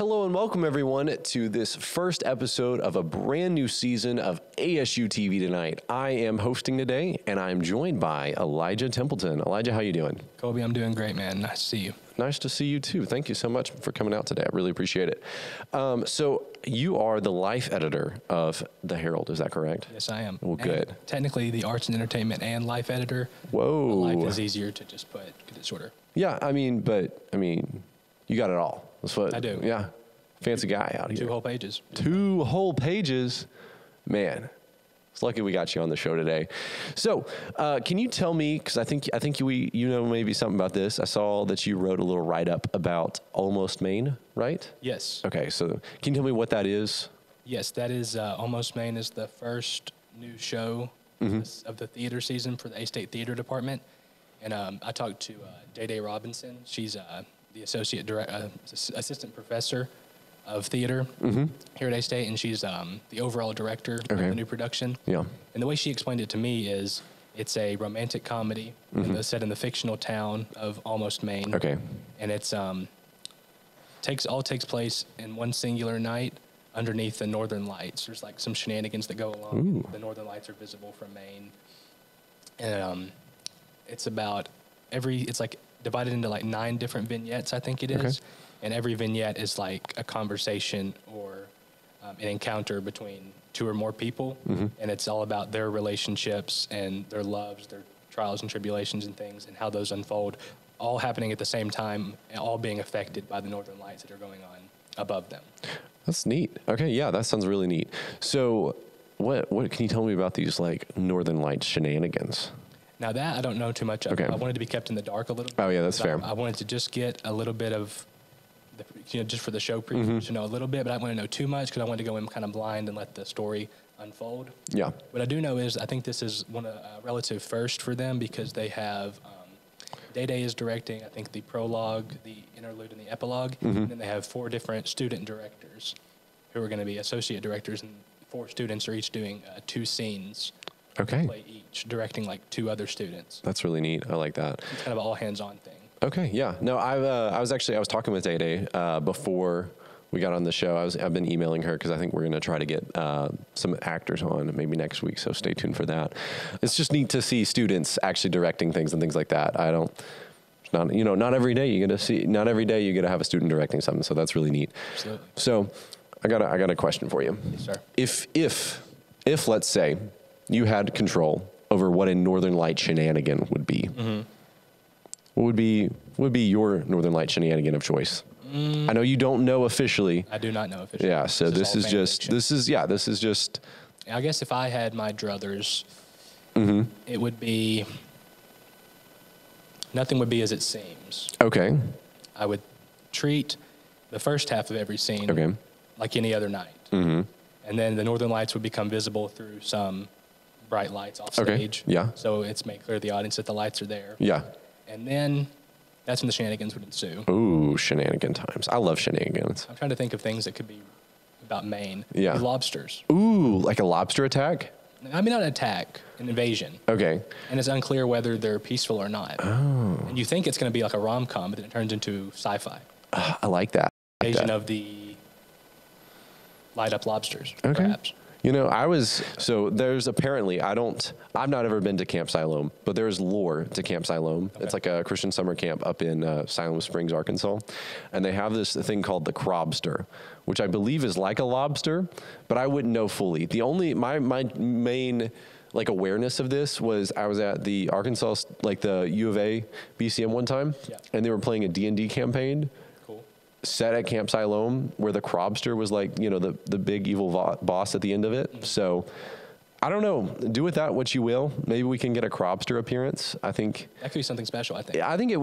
Hello and welcome everyone to this first episode of a brand new season of ASU TV tonight. I am hosting today and I'm joined by Elijah Templeton. Elijah, how you doing? Colby, I'm doing great, man. Nice to see you. Nice to see you too. Thank you so much for coming out today. I really appreciate it. So you are the life editor of the Herald, is that correct? Yes, I am. Well, good. And technically the arts and entertainment and life editor. Whoa. Life is easier to just put because it's shorter. Yeah, I mean, you got it all. That's what I do. Yeah. Fancy guy out here. 2 whole pages. 2 whole pages. Man, it's lucky we got you on the show today. So, can you tell me, because I think you know maybe something about this. I saw that you wrote a little write-up about Almost Maine, right? Yes. Okay, so can you tell me what that is? Yes, that is Almost Maine is the first new show of the theater season for the A-State Theater Department. And I talked to Day Robinson. She's the assistant professor of theater here at A-State, and she's the overall director of the new production. Yeah. And the way she explained it to me is it's a romantic comedy set in the fictional town of Almost Maine. Okay. And it's takes place in one singular night underneath the northern lights. There's like some shenanigans that go along. Ooh. The northern lights are visible from Maine. And it's about it's like divided into like 9 different vignettes, I think it is. Okay. And every vignette is like a conversation or an encounter between 2 or more people. And it's all about their relationships and their loves, their trials and tribulations and things, and how those unfold, all happening at the same time, and all being affected by the northern lights that are going on above them. That's neat. Okay, yeah, that sounds really neat. So what can you tell me about these like northern lights shenanigans? Now that I don't know too much of. Okay. I wanted to be kept in the dark a little bit. Oh yeah, that's fair. I wanted to just get a little bit of, just for the show preview, to know a little bit, but I didn't want to know too much because I wanted to go in kind of blind and let the story unfold. Yeah. What I do know is I think this is one relative first for them because they have Day is directing, I think, the prologue, the interlude, and the epilogue, and then they have 4 different student directors who are going to be associate directors, and 4 students are each doing 2 scenes. Okay. Play each, directing like 2 other students. That's really neat. I like that. It's kind of an all hands-on thing. Okay, yeah. No, I was talking with Day before we got on the show. I've been emailing her because I think we're going to try to get some actors on maybe next week. So stay tuned for that. It's just neat to see students actually directing things and things like that. Not every day you get to have a student directing something. So that's really neat. Absolutely. So I got a question for you. Yes, sir. If let's say you had control over what a Northern Light shenanigan would be, what would be your Northern Light shenanigan of choice? I know you don't know officially. I do not know officially. Yeah, so this is just. I guess if I had my druthers, it would be. Nothing would be as it seems. Okay. I would treat the first half of every scene like any other night, and then the Northern Lights would become visible through some bright lights off stage. Yeah. So it's made clear to the audience that the lights are there. Yeah. And then that's when the shenanigans would ensue. Ooh, shenanigan times. I love shenanigans. I'm trying to think of things that could be about Maine. Yeah. Lobsters. Ooh, like a lobster attack? I mean, not an attack, an invasion. Okay. And it's unclear whether they're peaceful or not. Oh. And you think it's going to be like a rom-com, but then it turns into sci-fi. I like that. Invasion of the light-up lobsters, perhaps. There's apparently, I've not ever been to Camp Siloam, but there's lore to Camp Siloam. Okay. It's like a Christian summer camp up in Siloam Springs, Arkansas. And they have this thing called the crobster, which I believe is like a lobster, but I wouldn't know fully. My main awareness of this was I was at the Arkansas, the U of A BCM one time, and they were playing a D&D campaign. Set at Camp Siloam, where the crobster was the big evil boss at the end of it. So I don't know. Do with that what you will. Maybe we can get a crobster appearance. I think that could be something special. I think. I think it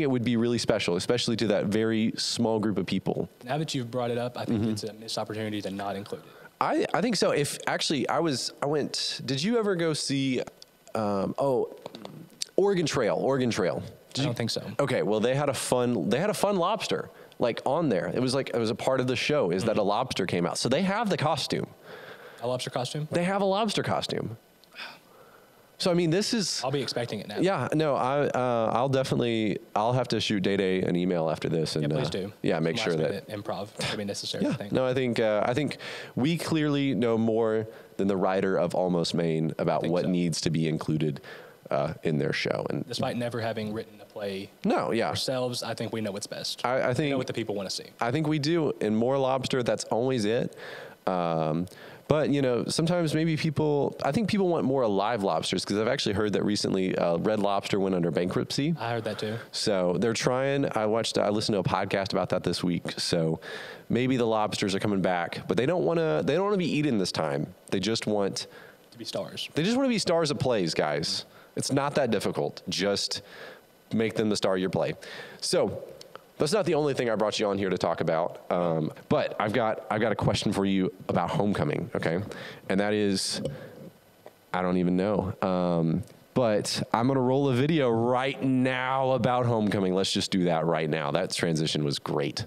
would be really special, especially to that very small group of people. Now that you've brought it up, I think it's a missed opportunity to not include it. I think so. If actually I went. Did you ever go see? Oregon Trail. I don't think so. Okay. Well, they had a fun lobster. On there. It was a part of the show is that a lobster came out. So they have the costume. A lobster costume? They have a lobster costume. So, I mean, this is... I'll be expecting it now. Yeah, no, I'll have to shoot Day an email after this. And, please do. Yeah, make sure that... Improv could be necessary, yeah, I think. No, I think we clearly know more than the writer of Almost Maine about what needs to be included in their show. And despite never having written a play ourselves, I think we know what's best. I think... we know what the people want to see. I think we do. In More Lobster, that's always it. But, you know, sometimes maybe I think people want more alive lobsters, because I've actually heard that recently Red Lobster went under bankruptcy. I heard that too. So they're trying. I listened to a podcast about that this week. So maybe the lobsters are coming back, but they don't want to be eaten this time. They just want to be stars. They just want to be stars of plays, guys. It's not that difficult. Just make them the star of your play. So that's not the only thing I brought you on here to talk about. But I've got a question for you about Homecoming, okay? And that is, I don't even know. But I'm going to roll a video right now about Homecoming. Let's just do that right now. That transition was great.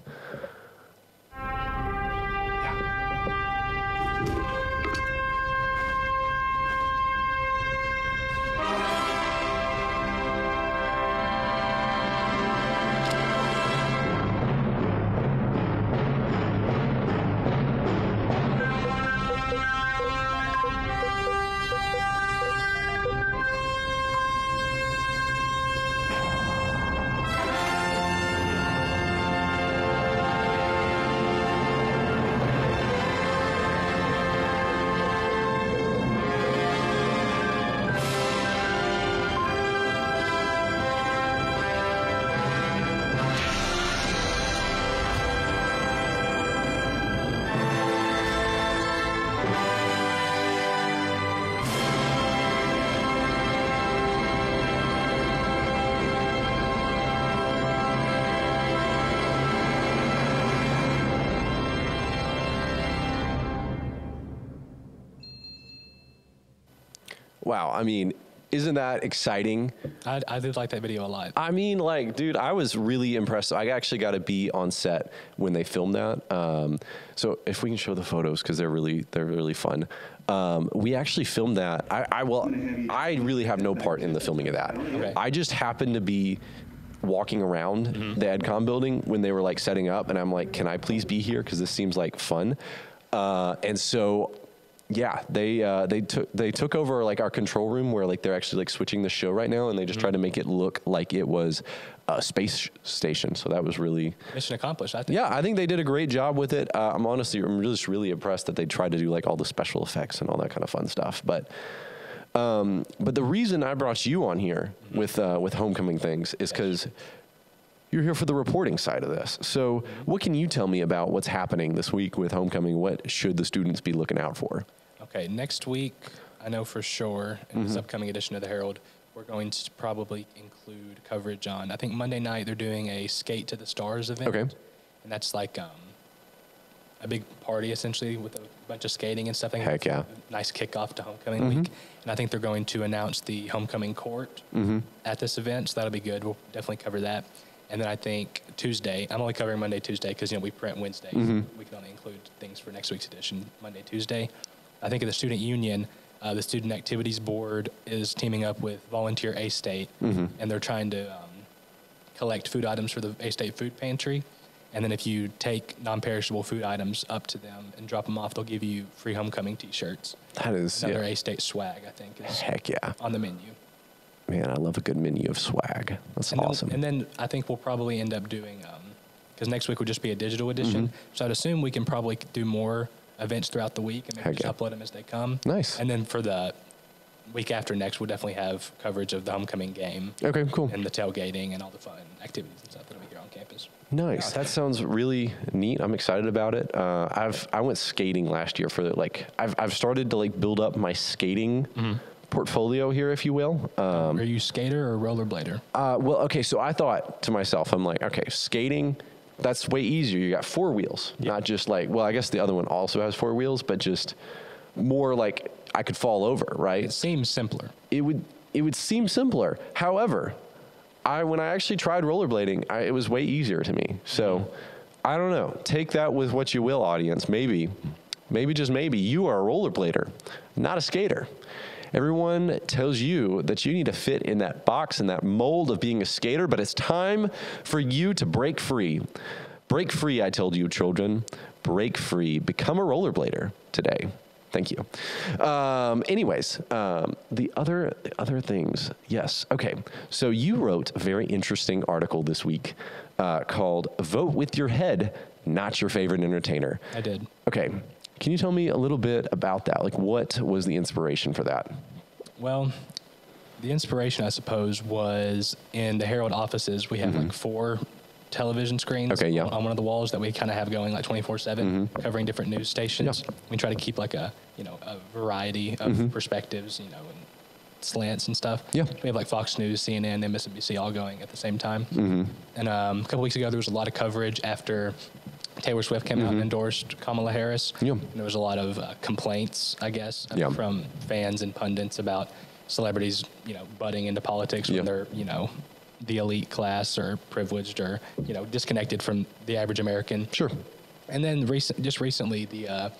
Wow, I mean, isn't that exciting? I did like that video a lot. I mean, like, dude, I was really impressed. I actually got to be on set when they filmed that. So if we can show the photos, because they're really fun. We actually filmed that. I really have no part in the filming of that. Okay. I just happened to be walking around the EdCom building when they were like setting up, and I'm like, can I please be here? Because this seems like fun. And so, yeah, they took over like our control room where like they're actually like switching the show right now, and they just tried to make it look like it was a space station. So that was really mission accomplished, I think. Yeah, I think they did a great job with it. I'm just really impressed that they tried to do like all the special effects and all that kind of fun stuff. But the reason I brought you on here with Homecoming things is because you're here for the reporting side of this. So what can you tell me about what's happening this week with Homecoming? What should the students be looking out for? Okay, next week, I know for sure, in this upcoming edition of the Herald, we're going to probably include coverage on, I think Monday night they're doing a Skate to the Stars event. Okay. And that's like a big party, essentially, with a bunch of skating and stuff. Heck yeah. A nice kickoff to Homecoming week. And I think they're going to announce the Homecoming court at this event, so that'll be good. We'll definitely cover that. And then I think Tuesday, I'm only covering Monday, Tuesday, because, we print Wednesdays. We can only include things for next week's edition, Monday, Tuesday. I think at the Student Union, the Student Activities Board is teaming up with Volunteer A-State, and they're trying to collect food items for the A-State food pantry. And then if you take non-perishable food items up to them and drop them off, they'll give you free Homecoming T-shirts. That is another A-State swag, I think, is heck yeah on the menu. Man, I love a good menu of swag. That's awesome. And then I think we'll probably end up doing, because next week will just be a digital edition. So I'd assume we can probably do more events throughout the week and maybe just upload them as they come. Nice. And then for the week after next, we'll definitely have coverage of the Homecoming game. Okay, cool. And the tailgating and all the fun activities and stuff that'll be here on campus. Nice. That sounds really neat. I'm excited about it. I went skating last year for I've started to like build up my skating portfolio here, if you will. Are you skater or rollerblader? Well, okay. So I thought to myself, I'm like, okay, skating, that's way easier. You got four wheels, not just like, well, I guess the other one also has four wheels, but just more like I could fall over, right? It seems simpler. It would seem simpler. However, when I actually tried rollerblading, it was way easier to me. So I don't know. Take that with what you will, audience. Maybe just maybe you are a rollerblader, not a skater. Everyone tells you that you need to fit in that box, in that mold of being a skater, but it's time for you to break free. Break free, I told you, children. Break free. Become a rollerblader today. Thank you. Anyways, the other things. Yes. Okay. So you wrote a very interesting article this week called "Vote with Your Head, Not Your Favorite Entertainer." I did. Okay. Can you tell me a little bit about that? Like, what was the inspiration for that? Well, the inspiration, I suppose, was in the Herald offices. We have like 4 television screens on one of the walls that we kind of have going like 24/7, covering different news stations. Yeah. We try to keep like a variety of perspectives, and slants and stuff. Yeah. We have like Fox News, CNN, MSNBC all going at the same time. And a couple weeks ago, there was a lot of coverage after Taylor Swift came out and endorsed Kamala Harris. Yeah. And there was a lot of complaints, I guess, from fans and pundits about celebrities, butting into politics when they're, the elite class or privileged or, disconnected from the average American. Sure. And then just recently, the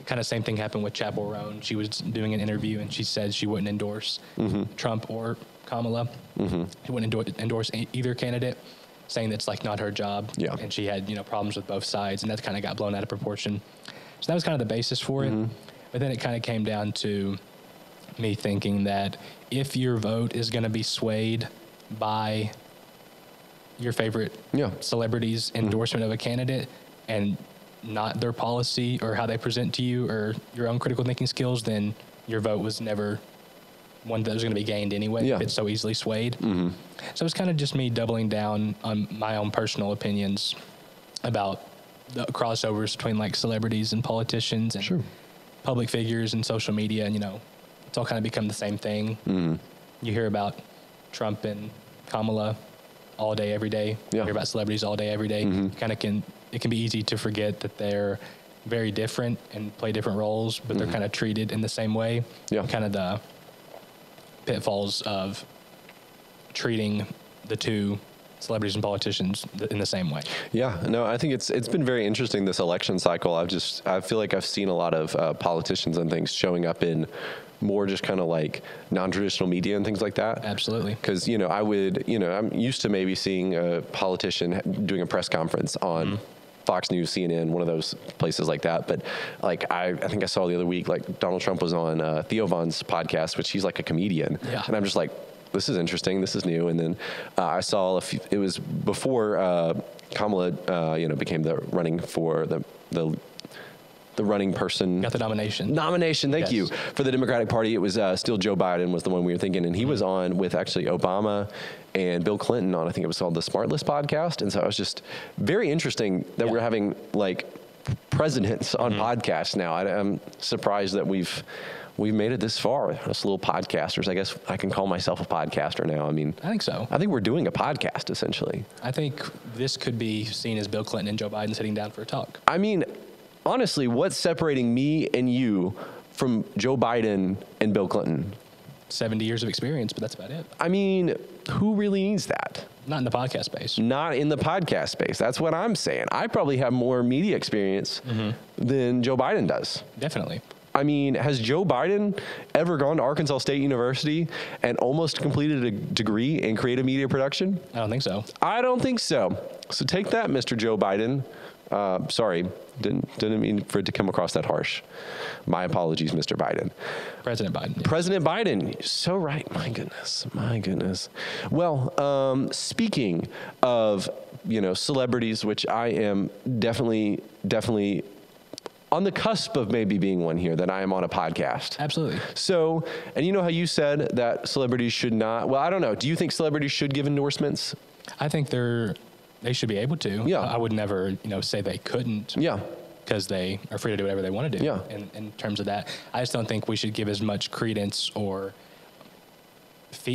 kind of same thing happened with Chappell Roan. She was doing an interview and she said she wouldn't endorse Trump or Kamala. She wouldn't endorse either candidate, saying that's like not her job. Yeah. And she had, problems with both sides, and that kind of got blown out of proportion. So that was kind of the basis for it. But then it kind of came down to me thinking that if your vote is going to be swayed by your favorite celebrity's endorsement of a candidate and not their policy or how they present to you or your own critical thinking skills, then your vote was never one that was going to be gained anyway if it's so easily swayed. So it's kind of just me doubling down on my own personal opinions about the crossovers between like celebrities and politicians and public figures and social media. And, it's all kind of become the same thing. You hear about Trump and Kamala all day, every day. You hear about celebrities all day, every day. It can be easy to forget that they're very different and play different roles, but they're kind of treated in the same way. Kind of the pitfalls of treating the two celebrities and politicians in the same way. Yeah, no, I think it's been very interesting this election cycle. I feel like I've seen a lot of politicians and things showing up in more just kind of like non-traditional media and things like that. Absolutely. Because, I'm used to maybe seeing a politician doing a press conference on Fox News, CNN, one of those places like that. But like, I think I saw the other week, like Donald Trump was on Theo Von's podcast, which he's like a comedian. Yeah. And I'm just like, this is interesting. This is new. And then I saw it was before Kamala, became the running for the running person. Got the nomination. Thank you. For the Democratic Party, it was still Joe Biden was the one we were thinking. And he was on with actually Obama and Bill Clinton on, I think it was called the Smart List podcast. And so it was just very interesting that we're having like presidents on podcasts now. I'm surprised that we've made it this far. Us little podcasters. I guess I can call myself a podcaster now. I mean, I think so. I think we're doing a podcast essentially. I think this could be seen as Bill Clinton and Joe Biden sitting down for a talk. I mean, honestly, what's separating me and you from Joe Biden and Bill Clinton? 70 years of experience, but that's about it. I mean, who really needs that? Not in the podcast space. Not in the podcast space. That's what I'm saying. I probably have more media experience than Joe Biden does. Definitely. I mean, has Joe Biden ever gone to Arkansas State University and almost completed a degree in creative media production? I don't think so. I don't think so. So take that, Mr. Joe Biden. Sorry, didn't mean for it to come across that harsh. My apologies, Mr. Biden. President Biden. Yes. President Biden. So right. My goodness. Well, speaking of, celebrities, which I am definitely on the cusp of maybe being one here, that I am on a podcast. Absolutely. So, and you know how you said that celebrities should not, well, I don't know. Do you think celebrities should give endorsements? I think they should be able to. Yeah. I would never, say they couldn't. Yeah. Because they are free to do whatever they want to do. Yeah. In terms of that, I just don't think we should give as much credence or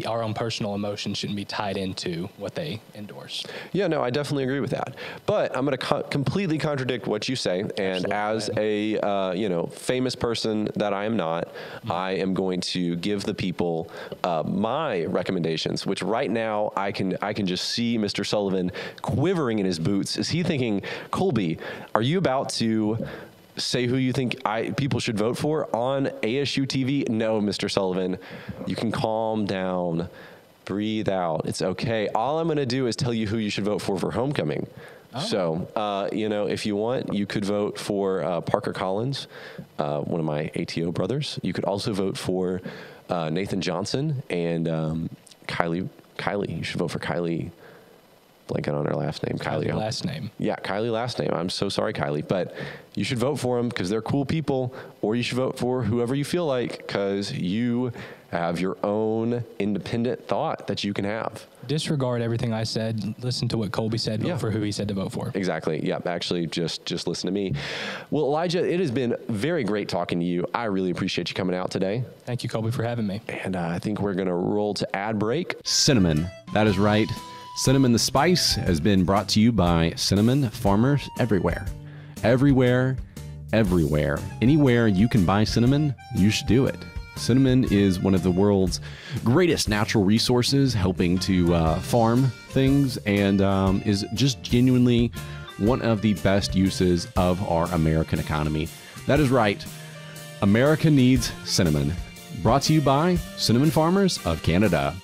our own personal emotions shouldn't be tied into what they endorse. Yeah, no, I definitely agree with that. But I'm going to completely contradict what you say. And as a famous person that I am not, I am going to give the people my recommendations. Which right now I can just see Mr. Sullivan quivering in his boots. Is he thinking, Colby, are you about to say who you think people should vote for on ASU TV. No, Mr. Sullivan, you can calm down, breathe out. It's okay. All I'm going to do is tell you who you should vote for homecoming. Oh. So, if you want, you could vote for Parker Collins, one of my ATO brothers. You could also vote for Nathan Johnson and Kylie. You should vote for Kylie. Blanking on her last name. Kylie last name. Yeah, Kylie last name. I'm so sorry, Kylie. But you should vote for them because they're cool people, or you should vote for whoever you feel like because you have your own independent thought that you can have. Disregard everything I said. Listen to what Colby said. Vote for who he said to vote for. Exactly. Yep. Actually, just listen to me. Well, Elijah, it has been very great talking to you. I really appreciate you coming out today. Thank you, Colby, for having me. And I think we're going to roll to ad break. Cinnamon. That is right. Cinnamon the Spice has been brought to you by cinnamon farmers everywhere. Everywhere. Anywhere you can buy cinnamon, you should do it. Cinnamon is one of the world's greatest natural resources, helping to farm things, and is just genuinely one of the best uses of our American economy. That is right. America needs cinnamon. Brought to you by Cinnamon Farmers of Canada.